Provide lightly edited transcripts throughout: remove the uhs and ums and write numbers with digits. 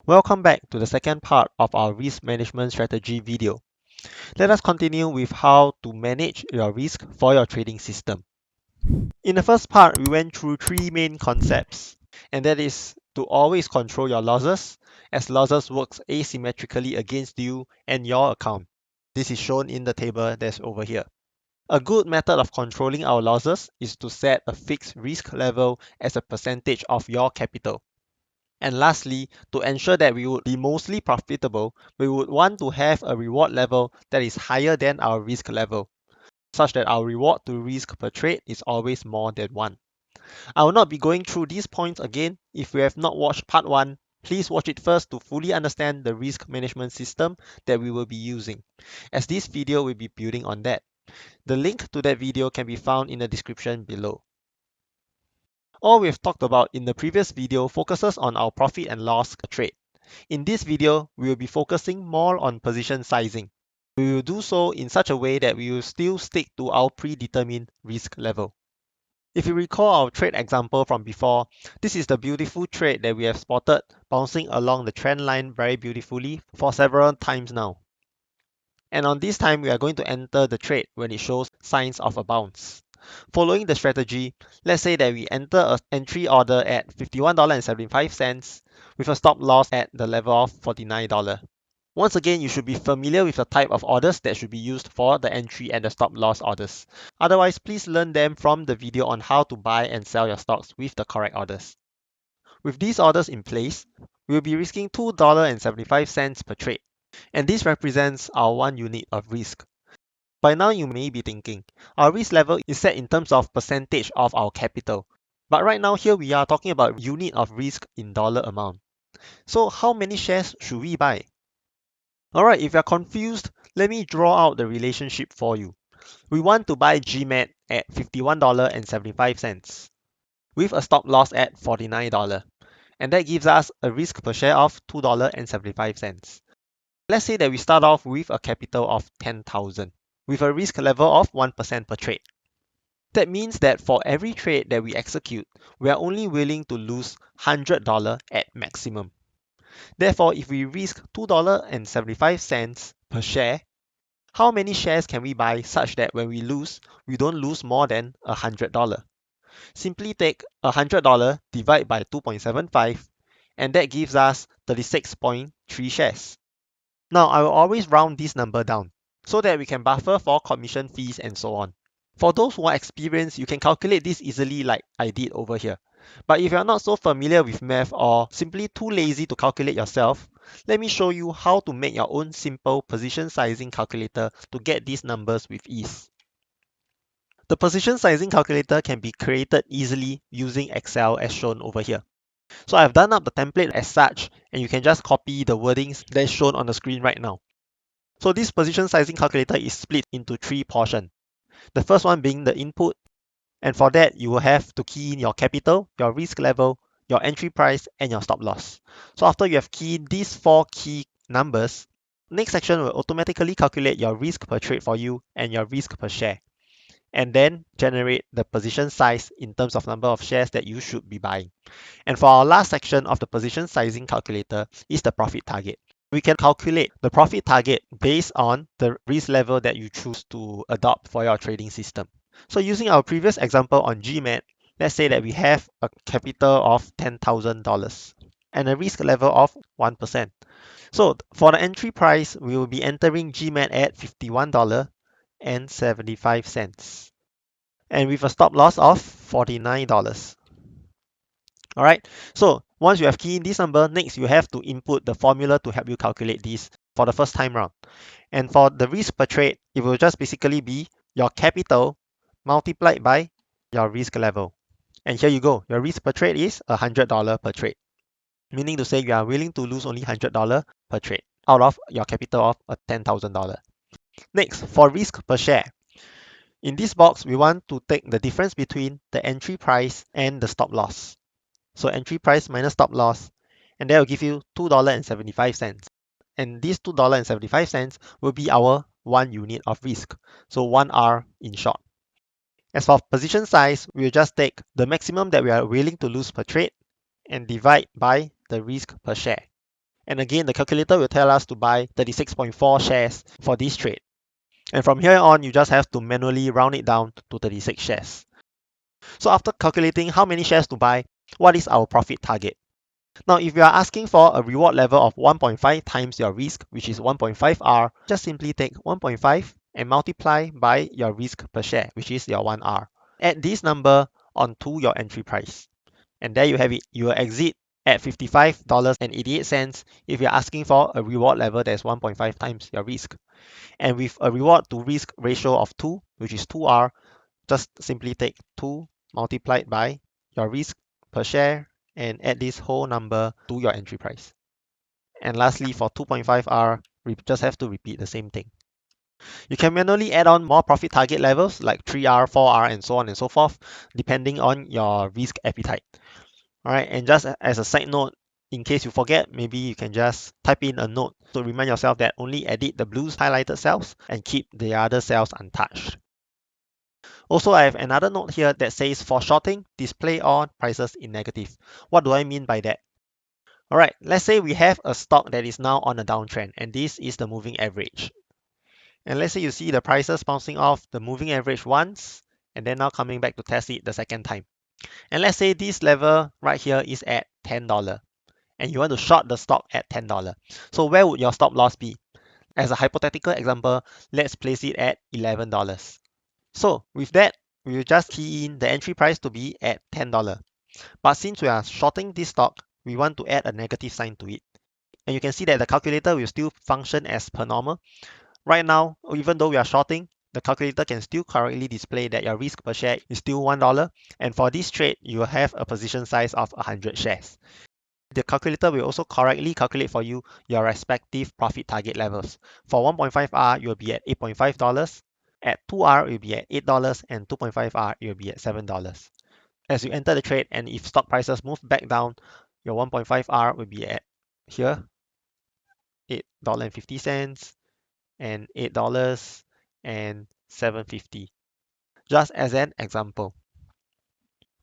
Welcome back to the second part of our risk management strategy video. Let us continue with how to manage your risk for your trading system. In the first part, we went through three main concepts, and that is to always control your losses, as losses works asymmetrically against you and your account. This is shown in the table that's over here. A good method of controlling our losses is to set a fixed risk level as a percentage of your capital. And lastly, to ensure that we would be mostly profitable, we would want to have a reward level that is higher than our risk level, such that our reward to risk per trade is always more than 1. I will not be going through these points again. If you have not watched part 1, please watch it first to fully understand the risk management system that we will be using, as this video will be building on that. The link to that video can be found in the description below. All we've talked about in the previous video focuses on our profit and loss trade. In this video, we will be focusing more on position sizing. We will do so in such a way that we will still stick to our predetermined risk level. If you recall our trade example from before, this is the beautiful trade that we have spotted bouncing along the trend line very beautifully for several times now. And on this time, we are going to enter the trade when it shows signs of a bounce. Following the strategy, let's say that we enter an entry order at $51.75 with a stop loss at the level of $49. Once again, you should be familiar with the type of orders that should be used for the entry and the stop loss orders. Otherwise, please learn them from the video on how to buy and sell your stocks with the correct orders. With these orders in place, we'll be risking $2.75 per trade, and this represents our 1 unit of risk. By now you may be thinking, our risk level is set in terms of percentage of our capital. But right now here we are talking about unit of risk in dollar amount. So how many shares should we buy? Alright, if you're confused, let me draw out the relationship for you. We want to buy GMAT at $51.75 with a stop loss at $49. And that gives us a risk per share of $2.75. Let's say that we start off with a capital of 10,000. With a risk level of 1% per trade. That means that for every trade that we execute, we are only willing to lose $100 at maximum. Therefore, if we risk $2.75 per share, how many shares can we buy such that when we lose, we don't lose more than $100? Simply take $100 divide by 2.75 and that gives us 36.3 shares. Now, I will always round this number down, so that we can buffer for commission fees and so on. For those who are experienced, you can calculate this easily like I did over here. But if you are not so familiar with math or simply too lazy to calculate yourself, let me show you how to make your own simple position sizing calculator to get these numbers with ease. The position sizing calculator can be created easily using Excel as shown over here. So I've done up the template as such, and you can just copy the wordings that's shown on the screen right now. So this position sizing calculator is split into 3 portions. The first one being the input, and for that you will have to key in your capital, your risk level, your entry price, and your stop loss. So after you have keyed these 4 key numbers, next section will automatically calculate your risk per trade for you and your risk per share, and then generate the position size in terms of number of shares that you should be buying. And for our last section of the position sizing calculator is the profit target. We can calculate the profit target based on the risk level that you choose to adopt for your trading system. So using our previous example on GMAT, let's say that we have a capital of $10,000 and a risk level of 1%. So for the entry price, we will be entering GMAT at $51.75 and with a stop loss of $49. Alright, so once you have keyed in this number, next you have to input the formula to help you calculate this for the first time round. And for the risk per trade, it will just basically be your capital multiplied by your risk level. And here you go, your risk per trade is $100 per trade. Meaning to say you are willing to lose only $100 per trade out of your capital of $10,000. Next, for risk per share. In this box, we want to take the difference between the entry price and the stop loss. So entry price minus stop loss, and that will give you $2.75. And this $2.75 will be our 1 unit of risk, so 1R in short. As for position size, we will just take the maximum that we are willing to lose per trade and divide by the risk per share. And again, the calculator will tell us to buy 36.4 shares for this trade. And from here on, you just have to manually round it down to 36 shares. So after calculating how many shares to buy, what is our profit target? Now, if you are asking for a reward level of 1.5 times your risk, which is 1.5R, just simply take 1.5 and multiply by your risk per share, which is your 1R. Add this number onto your entry price. And there you have it. You will exit at $55.88 if you're asking for a reward level that's 1.5 times your risk. And with a reward to risk ratio of 2, which is 2R, just simply take 2 multiplied by your risk per share and add this whole number to your entry price. And lastly, for 2.5R, we just have to repeat the same thing. You can manually add on more profit target levels like 3R, 4R, and so on and so forth, depending on your risk appetite. All right, and just as a side note, in case you forget, maybe you can just type in a note to remind yourself that only edit the blues highlighted cells and keep the other cells untouched. Also, I have another note here that says for shorting, display all prices in negative. What do I mean by that? All right, let's say we have a stock that is now on a downtrend, and this is the moving average. And let's say you see the prices bouncing off the moving average once, and then now coming back to test it the second time. And let's say this level right here is at $10, and you want to short the stock at $10. So where would your stop loss be? As a hypothetical example, let's place it at $11. So with that, we will just key in the entry price to be at $10. But since we are shorting this stock, we want to add a negative sign to it. And you can see that the calculator will still function as per normal. Right now, even though we are shorting, the calculator can still correctly display that your risk per share is still $1. And for this trade, you will have a position size of 100 shares. The calculator will also correctly calculate for you your respective profit target levels. For 1.5R, you'll be at $8.5. At 2R, it will be at $8, and 2.5R, it will be at $7. As you enter the trade, and if stock prices move back down, your 1.5R will be at here, $8.50 and $8 and $7.50, just as an example.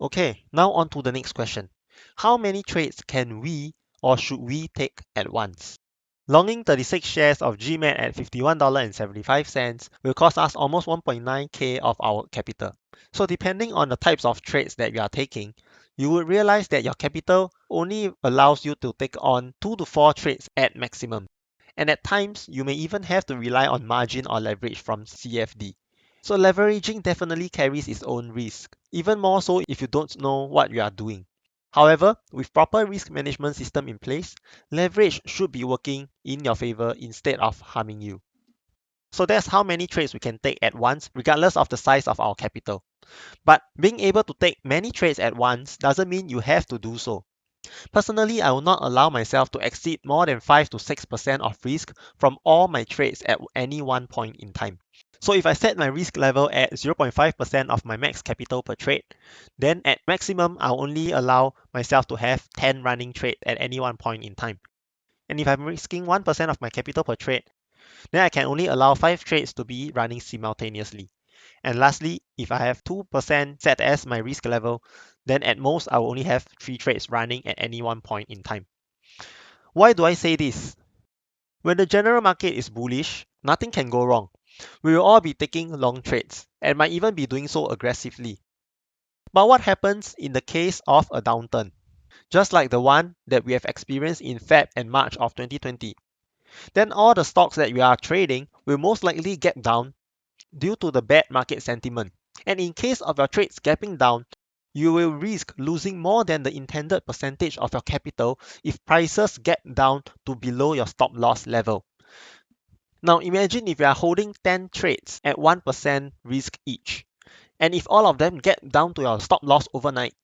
Okay, now on to the next question. How many trades can we or should we take at once? Longing 36 shares of GMAT at $51.75 will cost us almost 1.9k of our capital. So depending on the types of trades that you are taking, you would realize that your capital only allows you to take on 2 to 4 trades at maximum. And at times, you may even have to rely on margin or leverage from CFD. So leveraging definitely carries its own risk, even more so if you don't know what you are doing. However, with proper risk management system in place, leverage should be working in your favor instead of harming you. So that's how many trades we can take at once, regardless of the size of our capital. But being able to take many trades at once doesn't mean you have to do so. Personally, I will not allow myself to exceed more than 5 to 6% of risk from all my trades at any one point in time. So if I set my risk level at 0.5% of my max capital per trade, then at maximum, I'll only allow myself to have 10 running trades at any one point in time. And if I'm risking 1% of my capital per trade, then I can only allow 5 trades to be running simultaneously. And lastly, if I have 2% set as my risk level, then at most I will only have 3 trades running at any one point in time. Why do I say this? When the general market is bullish, nothing can go wrong. We will all be taking long trades and might even be doing so aggressively. But what happens in the case of a downturn? Just like the one that we have experienced in Feb and March of 2020, then all the stocks that we are trading will most likely gap down due to the bad market sentiment. And in case of your trades gapping down, you will risk losing more than the intended percentage of your capital if prices gap down to below your stop loss level. Now imagine if you are holding 10 trades at 1% risk each, and if all of them get down to your stop loss overnight,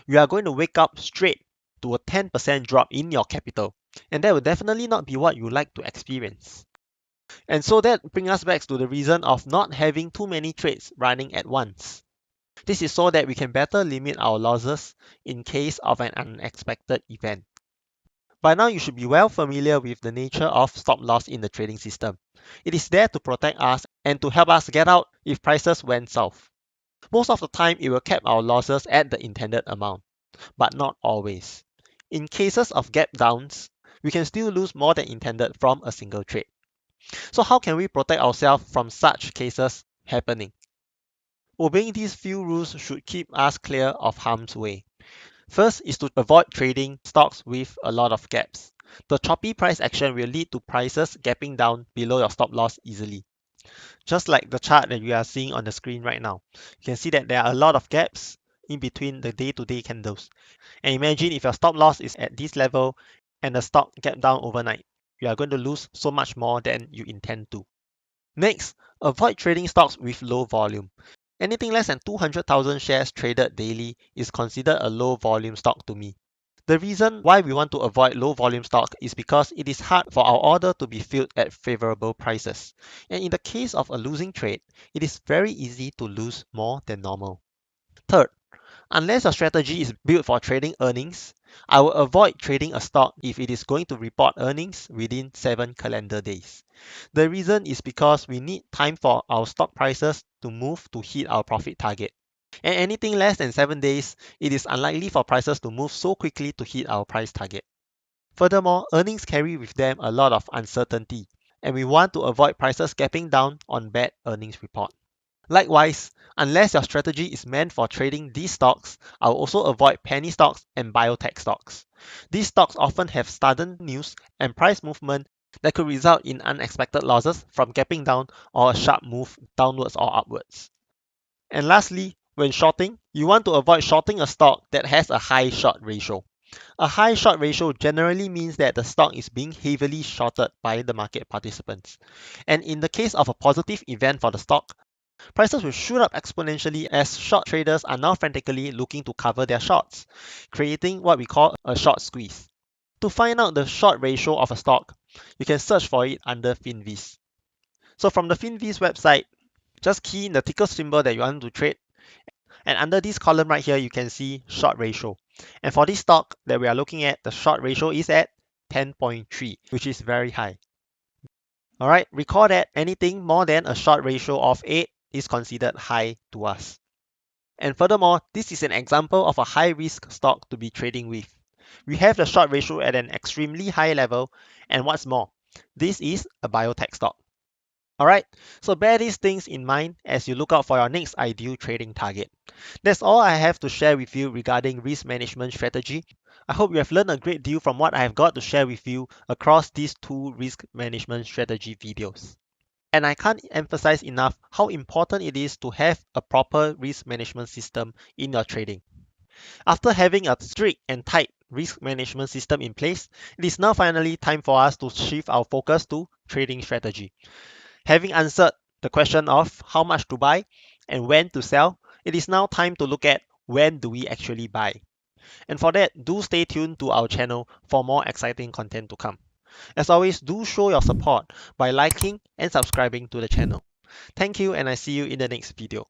you are going to wake up straight to a 10% drop in your capital, and that will definitely not be what you like to experience. And so that brings us back to the reason of not having too many trades running at once. This is so that we can better limit our losses in case of an unexpected event. By now, you should be well familiar with the nature of stop loss in the trading system. It is there to protect us and to help us get out if prices went south. Most of the time, it will cap our losses at the intended amount, but not always. In cases of gap downs, we can still lose more than intended from a single trade. So how can we protect ourselves from such cases happening? Obeying these few rules should keep us clear of harm's way. First is to avoid trading stocks with a lot of gaps. The choppy price action will lead to prices gapping down below your stop loss easily. Just like the chart that you are seeing on the screen right now, you can see that there are a lot of gaps in between the day-to-day candles. And imagine if your stop loss is at this level and the stock gap down overnight, you are going to lose so much more than you intend to. Next, avoid trading stocks with low volume. Anything less than 200,000 shares traded daily is considered a low volume stock to me. The reason why we want to avoid low volume stock is because it is hard for our order to be filled at favorable prices. And in the case of a losing trade, it is very easy to lose more than normal. Third, unless your strategy is built for trading earnings, I will avoid trading a stock if it is going to report earnings within 7 calendar days. The reason is because we need time for our stock prices to move to hit our profit target. And anything less than 7 days, it is unlikely for prices to move so quickly to hit our price target. Furthermore, earnings carry with them a lot of uncertainty, and we want to avoid prices gapping down on bad earnings report. Likewise, unless your strategy is meant for trading these stocks, I will also avoid penny stocks and biotech stocks. These stocks often have sudden news and price movement that could result in unexpected losses from gapping down or a sharp move downwards or upwards. And lastly, when shorting, you want to avoid shorting a stock that has a high short ratio. A high short ratio generally means that the stock is being heavily shorted by the market participants. And in the case of a positive event for the stock, prices will shoot up exponentially as short traders are now frantically looking to cover their shorts, creating what we call a short squeeze. To find out the short ratio of a stock, you can search for it under FinViz. So from the FinViz website, just key in the ticker symbol that you want to trade, and under this column right here, you can see short ratio. And for this stock that we are looking at, the short ratio is at 10.3, which is very high. All right, recall that anything more than a short ratio of 8 is considered high to us. And furthermore, this is an example of a high risk stock to be trading with. We have the short ratio at an extremely high level, and what's more, this is a biotech stock. Alright, so bear these things in mind as you look out for your next ideal trading target. That's all I have to share with you regarding risk management strategy. I hope you have learned a great deal from what I have got to share with you across these two risk management strategy videos. And I can't emphasize enough how important it is to have a proper risk management system in your trading. After having a strict and tight risk management system in place, it is now finally time for us to shift our focus to trading strategy. Having answered the question of how much to buy and when to sell, it is now time to look at when do we actually buy. And for that, do stay tuned to our channel for more exciting content to come. As always, do show your support by liking and subscribing to the channel. Thank you, and I see you in the next video.